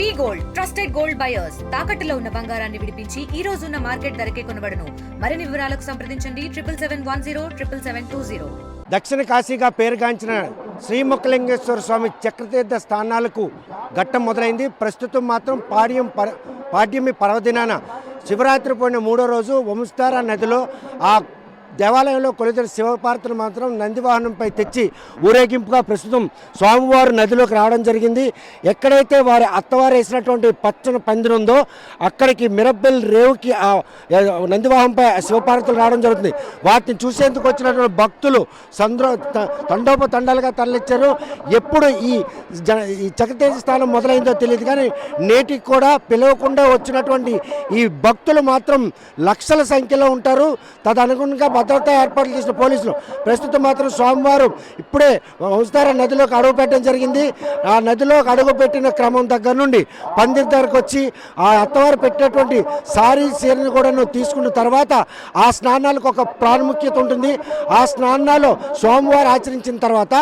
వి gold trusted gold buyers తాకట్టులో ఉన్న బంగారాన్ని విడిపించి ఈ రోజు ఉన్న మార్కెట్ ధరకే కొనబడును. మరిన్ని వివరాలకు సంప్రదించండి 7771077720. దక్షిణ కాశీగా పేరుగాంచిన శ్రీముఖలింగేశ్వర స్వామి చక్రతీర్థ స్థానాలకు ఘట్టం మొదలైంది. ప్రస్తుతం మాత్రం పాడ్యమి పర్వదినాన శివరాత్రి పోయిన 3వ రోజు వంశధార నదిలో ఆ దేవాలయంలో కొలుచిన శివపార్వతులు మాత్రం నందివాహనంపై తెచ్చి ఊరేగింపుగా ప్రస్తుతం స్వామివారు నదిలోకి రావడం జరిగింది. ఎక్కడైతే వారి అత్తవారు వేసినటువంటి పచ్చని పందిరి ఉందో అక్కడికి మిరబ్బెల్ రేవుకి ఆ నందివాహనంపై శివపార్వతులు రావడం జరుగుతుంది. వాటిని చూసేందుకు వచ్చినటువంటి భక్తులు తండోపతండాలుగా తరలిచ్చారు. ఎప్పుడు ఈ చక్రతీర్థ స్థానం మొదలైందో తెలియదు, కానీ నేటికి కూడా పిలవకుండా వచ్చినటువంటి ఈ భక్తులు మాత్రం లక్షల సంఖ్యలో ఉంటారు. తదనుగుణంగా భద్రతా ఏర్పాట్లు చేసిన పోలీసులు ప్రస్తుతం మాత్రం స్వామివారు ఇప్పుడే వంశధార నదిలోకి అడుగు పెట్టడం జరిగింది. ఆ నదిలోకి అడుగు పెట్టిన క్రమం దగ్గర నుండి పందిరి దగ్గరకు వచ్చి ఆ అత్తవారు పెట్టినటువంటి సారీ చీరను కూడా తీసుకున్న తర్వాత ఆ స్నానాలకు ఒక ప్రాముఖ్యత ఉంటుంది. ఆ స్నానాలు స్వామివారు ఆచరించిన తర్వాత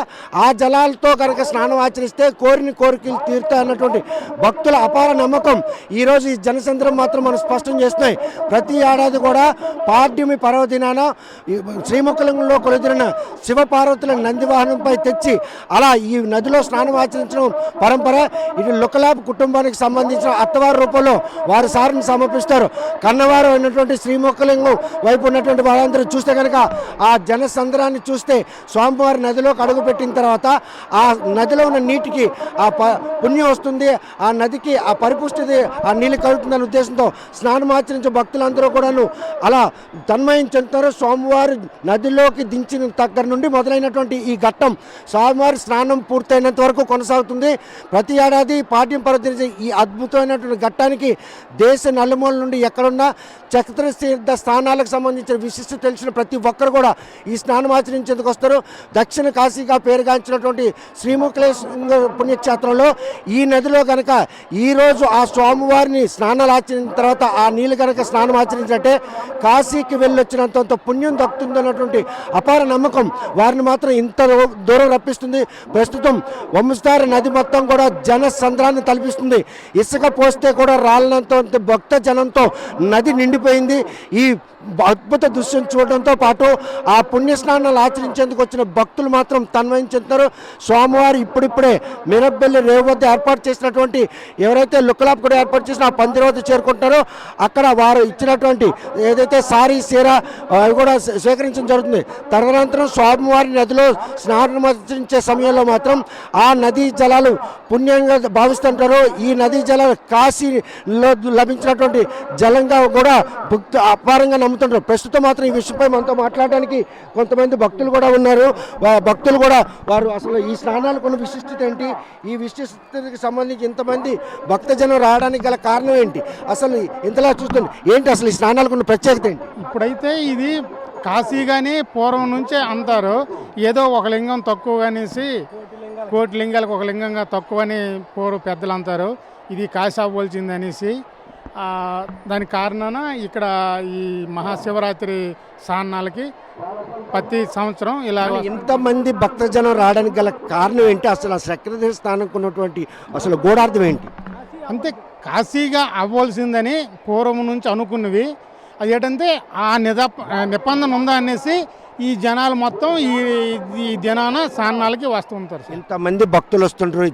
ఆ జలాలతో కనుక స్నానం ఆచరిస్తే కోరిన కోరికలు తీరుతాయి అన్నటువంటి భక్తుల అపార నమ్మకం ఈరోజు ఈ జనసంద్రం మాత్రం మనం స్పష్టం చేస్తున్నాయి. ప్రతి ఏడాది కూడా పాడ్యమి పర్వదినాన శ్రీముఖలింగంలో కొలుదిరిన శివపార్వతుల నందివాహనంపై తెచ్చి అలా ఈ నదిలో స్నానం ఆచరించడం పరంపర. ఇది లుకలాబ్ కుటుంబానికి సంబంధించిన అత్తవారి రూపంలో వారి సారిని సమర్పిస్తారు. కన్నవారు అయినటువంటి శ్రీముఖలింగం వైపు ఉన్నటువంటి వాళ్ళందరూ చూస్తే కనుక ఆ జనసంద్రాన్ని చూస్తే స్వామివారి నదిలోకి అడుగుపెట్టిన తర్వాత ఆ నదిలో ఉన్న నీటికి ఆ పుణ్యం వస్తుంది, ఆ నదికి ఆ పరిపుష్టిది ఆ నీళ్ళు కలుగుతుందనే ఉద్దేశంతో స్నానం ఆచరించే భక్తులందరూ కూడాను అలా తన్మయం చెందుతారు. స్వామివారు నదిలోకి దించిన దగ్గర నుండి మొదలైనటువంటి ఈ ఘట్టం స్వామివారి స్నానం పూర్తయినంత వరకు కొనసాగుతుంది. ప్రతి ఏడాది పాడ్యం పర్వదిన ఈ అద్భుతమైనటువంటి ఘట్టానికి దేశ నలుమూల నుండి ఎక్కడున్నా చక్రతీర్థ స్థానాలకు సంబంధించిన విశిష్టత తెలిసిన ప్రతి ఒక్కరు కూడా ఈ స్నానం ఆచరించేందుకు వస్తారు. దక్షిణ కాశీగా పేరుగాంచినటువంటి శ్రీముఖలేశ్వర పుణ్యక్షేత్రంలో ఈ నదిలో కనుక ఈరోజు ఆ స్వామివారిని స్నానాలు ఆచరించిన తర్వాత ఆ నీళ్ళు కనుక స్నానం ఆచరించినట్టే కాశీకి వెళ్ళొచ్చినంత పుణ్యం దక్కుతుందన్నటువంటి అపార నమ్మకం వారిని మాత్రం ఇంత దూరం రప్పిస్తుంది. ప్రస్తుతం వంశధార నది మొత్తం కూడా జన సంద్రాన్ని తలపిస్తుంది. ఇసుక పోస్తే కూడా రాలినంత భక్త జనంతో నది నిండిపోయింది. ఈ అద్భుత దృశ్యం చూడడంతో పాటు ఆ పుణ్యస్నానాలు ఆచరించేందుకు వచ్చిన భక్తులు మాత్రం తన్వయించుతున్నారు. స్వామివారు ఇప్పుడిప్పుడే మిరబ్బెల్లి రేవు వద్ద ఏర్పాటు చేసినటువంటి ఎవరైతే లుకలాప్ కూడా ఏర్పాటు చేసిన ఆ పందిరి వద్ద చేరుకుంటారో అక్కడ వారు ఇచ్చినటువంటి ఏదైతే సారీ చీర అవి కూడా స్వీకరించడం జరుగుతుంది. తదనంతరం స్వామివారి నదిలో స్నానం ఆచరించే సమయంలో మాత్రం ఆ నదీ జలాలు పుణ్యంగా భావిస్తుంటారు. ఈ నదీ జలాలు కాశీలో లభించినటువంటి జలంగా కూడా అపారంగా నమ్ముతుంటారు. ప్రస్తుతం మాత్రం ఈ విషయంపై మనతో మాట్లాడడానికి కొంతమంది భక్తులు కూడా ఉన్నారు. భక్తులు కూడా వారు అసలు ఈ స్నానాలకు ఉన్న విశిష్టత ఏంటి, ఈ విశిష్టతకి సంబంధించి ఇంతమంది భక్తజనం రావడానికి గల కారణం ఏంటి, అసలు ఇంతలా చూస్తుంది ఏంటి, అసలు ఈ స్నానాలకు ఉన్న ప్రత్యేకత ఏంటి? ఇప్పుడైతే ఇది కాశీ కానీ పూర్వం నుంచే అంటారు. ఏదో ఒక లింగం తక్కువ అనేసి కోటి లింగాలకు ఒక లింగంగా తక్కువ అని పూర్వ పెద్దలు అంటారు. ఇది కాశీ అవ్వాల్సింది అనేసి దానికి కారణాన ఇక్కడ ఈ మహాశివరాత్రి స్నానాలకి ప్రతి సంవత్సరం ఇలా ఇంతమంది భక్తజనం రావడానికి గల కారణం ఏంటి, అసలు ఆ చక్రతీర్థ స్థానంకు ఉన్నటువంటి అసలు గూఢార్థం ఏంటి? అంతే కాశీగా అవ్వాల్సిందని పూర్వం నుంచి అనుకున్నవి. అది ఏంటంటే ఆ నిబంధన ఉందా అనేసి ఈ జనాలు మొత్తం ఈ దినాన స్నానాలకి వస్తూ ఉంటారు. ఇంతమంది భక్తులు వస్తుంటారు.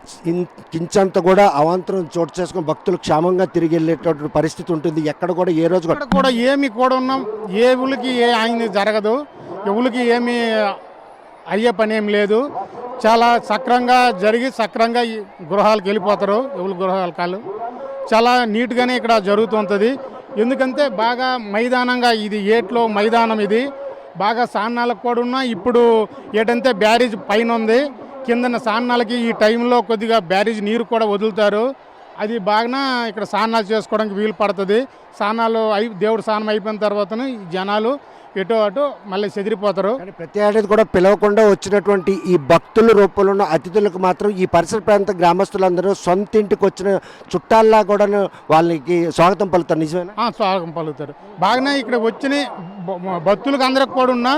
కించంత కూడా అవాంతరం చోటు చేసుకుని భక్తులు క్షేమంగా తిరిగి వెళ్ళేటటువంటి పరిస్థితి ఉంటుంది. ఎక్కడ కూడా ఏ రోజు కూడా ఏమి కూడా ఉన్నాం, ఏ ఊళ్ళకి ఏ ఆయన జరగదు, ఎవరికి ఏమి అయ్యే పని ఏం లేదు. చాలా సక్రంగా జరిగి సక్రంగా ఈ గృహాలకు వెళ్ళిపోతారు. ఎవరి గృహాల కాళ్ళు చాలా నీట్గానే ఇక్కడ జరుగుతుంటుంది. ఎందుకంటే బాగా మైదానంగా ఇది ఏట్లో మైదానం, ఇది బాగా స్నానాలకు కూడా ఉన్నా. ఇప్పుడు ఏంటంటే బ్యారేజ్ పైన ఉంది, కిందన స్నానాలకి ఈ టైంలో కొద్దిగా బ్యారేజ్ నీరు కూడా వదులుతారు. అది బాగా ఇక్కడ స్నానాలు చేసుకోవడానికి వీలు పడుతుంది. స్నానాలు దేవుడు స్నానం అయిపోయిన తర్వాతనే ఈ జనాలు ఎటు అటు మళ్ళీ చెదిరిపోతారు. ప్రతి ఏడాది కూడా పిలవకుండా వచ్చినటువంటి ఈ భక్తుల రూపంలో ఉన్న అతిథులకు మాత్రం ఈ పరిసర ప్రాంత గ్రామస్తులందరూ సొంత ఇంటికి వచ్చిన చుట్టాల్లా కూడా వాళ్ళకి స్వాగతం పలుకుతారు. నిజమేనా? స్వాగతం పలుకుతారు. బాగానే ఇక్కడ వచ్చిన భక్తులకు అందరికి కూడా ఉన్నా,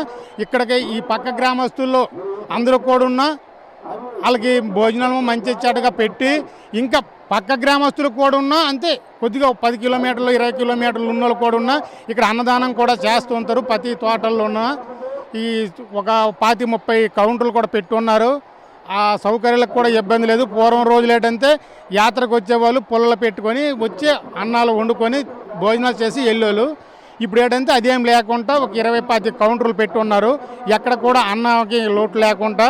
ఇక్కడికి ఈ పక్క గ్రామస్తుల్లో అందరూ కూడా ఉన్నా వాళ్ళకి భోజనం మంచి చెడ్డగా పెట్టి ఇంకా పక్క గ్రామస్తులకు కూడా ఉన్నా అంతే, కొద్దిగా 10 కిలోమీటర్లు 20 కిలోమీటర్లు ఉన్న వాళ్ళు కూడా ఉన్నా ఇక్కడ అన్నదానం కూడా చేస్తూ ఉంటారు. ప్రతి తోటల్లో ఉన్న ఈ ఒక 25-30 కౌంటర్లు కూడా పెట్టున్నారు. ఆ సౌకర్యాలకు కూడా ఇబ్బంది లేదు. పూర్వం రోజులు ఏంటంటే యాత్రకు వచ్చేవాళ్ళు పుల్లలు పెట్టుకొని వచ్చి అన్నాలు వండుకొని భోజనాలు చేసి వెళ్ళేవాళ్ళు. ఇప్పుడు ఏంటంటే అదేం లేకుండా ఒక 20-25 కౌంటర్లు పెట్టున్నారు. ఎక్కడ కూడా అన్నకి లోటు లేకుండా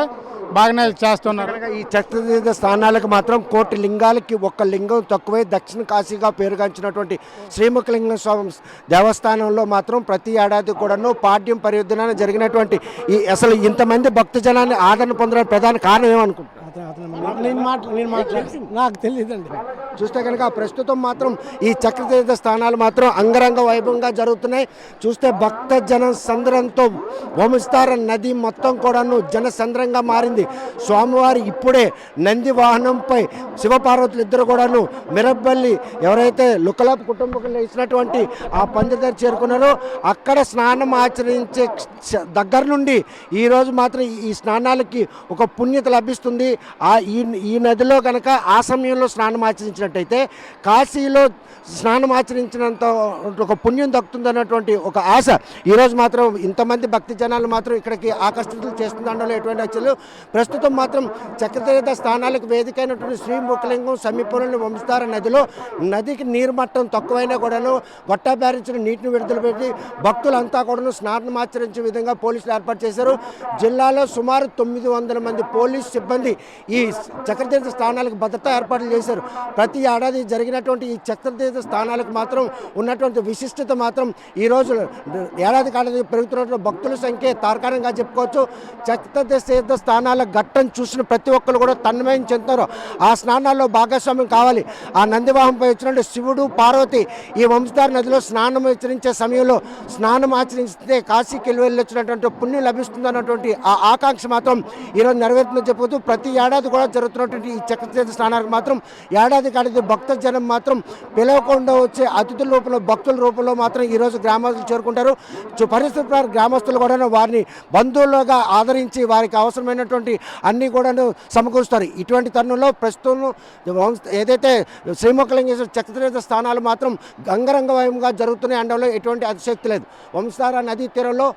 బాగానే చేస్తున్నారు. ఈ చక్రతీర్థ స్థానాలకు మాత్రం 1 కోటి లింగాలకి ఒక్క లింగం తక్కువే. దక్షిణ కాశీగా పేరుగాంచినటువంటి శ్రీముఖలింగ స్వామి దేవస్థానంలో మాత్రం ప్రతి ఏడాది కూడాను పాడ్యం పరివర్ధన జరిగినటువంటి ఈ అసలు ఇంతమంది భక్తజనాన్ని ఆదరణ పొందడానికి ప్రధాన కారణం ఏమనుకుంటున్నారు? నాకు తెలియదండి. చూస్తే కనుక ప్రస్తుతం మాత్రం ఈ చక్రతీర్థ స్థానాలు మాత్రం అంగరంగ వైభవంగా జరుగుతున్నాయి. చూస్తే భక్త జన సంద్రంతో వంశధార నది మొత్తం కూడాను జనసంద్రంగా మారింది. స్వామివారి ఇప్పుడే నంది వాహనంపై శివపార్వతులు ఇద్దరు కూడాను మిరబ్బల్లి ఎవరైతే లుకలాప్ కుటుంబకులు ఇచ్చినటువంటి ఆ పందిరి చేరుకున్నారో అక్కడ స్నానం ఆచరించే దగ్గర నుండి ఈరోజు మాత్రం ఈ స్నానాలకి ఒక పుణ్యత లభిస్తుంది. ఈ నదిలో కనుక ఆ సమయంలో స్నానం ఆచరించినట్టయితే కాశీలో స్నానం ఆచరించినంత ఒక పుణ్యం దక్కుతుంది అన్నటువంటి ఒక ఆశ ఈరోజు మాత్రం ఇంతమంది భక్తి జనాలు మాత్రం ఇక్కడికి ఆకర్షితులు చేస్తుంది అనడంలో ఎటువంటి అచ్చలు. ప్రస్తుతం మాత్రం చక్రతీర్థ స్థానాలకు వేదికైనటువంటి శ్రీముఖలింగం సమీపంలోని వంశధార నదిలో నదికి నీరు మట్టం తక్కువైనా కూడాను గొట్టా బ్యారించిన నీటిని విడుదల పెట్టి భక్తులంతా కూడాను స్నానం ఆచరించే విధంగా పోలీసులు ఏర్పాటు చేశారు. జిల్లాలో సుమారు 900 మంది పోలీస్ సిబ్బంది ఈ చక్రతీర్థ స్థానాలకు భద్రతా ఏర్పాట్లు చేశారు. ప్రతి ఏడాది జరిగినటువంటి ఈ చక్రతీర్థ స్థానాలకు మాత్రం ఉన్నటువంటి విశిష్టత మాత్రం ఈరోజు ఏడాది కాలానికి పెరుగుతున్నటువంటి భక్తుల సంఖ్య తార్కాణంగా చెప్పుకోవచ్చు. చక్రతీర్థ స్థానాల ఘట్టం చూసిన ప్రతి ఒక్కరు కూడా తన్మయం చెందుతారు. ఆ స్నానాల్లో భాగస్వామ్యం కావాలి. ఆ నందివాహంపై వచ్చినటువంటి శివుడు పార్వతి ఈ వంశధార నదిలో స్నానం ఆచరించే సమయంలో స్నానం ఆచరిస్తే కాశీకి వెళ్ళి వచ్చినటువంటి పుణ్యం లభిస్తుంది అన్నటువంటి ఆ ఆకాంక్ష మాత్రం ఈరోజు నెరవేరుతుందని చెప్పుకోవచ్చు. ప్రతి ఏడాది కూడా జరుగుతున్నటువంటి ఈ చక్రతీర్థ స్నానాలకు మాత్రం ఏడాది కాడికి భక్త జనం మాత్రం పిలవకుండా వచ్చే అతిథుల రూపంలో భక్తుల రూపంలో మాత్రం ఈరోజు గ్రామస్తులు చేరుకుంటారు. పరిస్థితి ప్రకారం గ్రామస్తులు కూడా వారిని బంధువులుగా ఆదరించి వారికి అవసరమైనటువంటి అన్నీ కూడా సమకూరుస్తారు. ఇటువంటి తరుణంలో ప్రస్తుతం ఏదైతే శ్రీముఖలింగేశ్వర చక్రతీర్థ స్థానాలు మాత్రం అంగరంగ వైభవంగా జరుగుతున్నాయి అనడంలో ఎటువంటి అతిశక్తి లేదు. వంశధార నదీ తీరంలో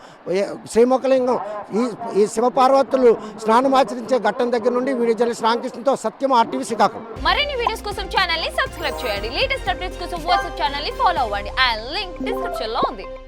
శ్రీముఖలింగం ఈ శివపార్వతులు స్నానం ఆచరించే ఘట్టం దగ్గర నుండి వీడియో జర్నలిస్ట్ రామకృష్ణతో సత్యం RTV శ్రీకాకుళం. మరిన్ని వీడియోస్ కోసం ఛానల్ ని సబ్స్క్రైబ్ చేయండి. లేటెస్ట్ అప్డేట్స్ కోసం వాట్సాప్ ఛానల్ ని ఫాలో అవ్వండి. ఆ లింక్ డిస్క్రిప్షన్ లో ఉంది.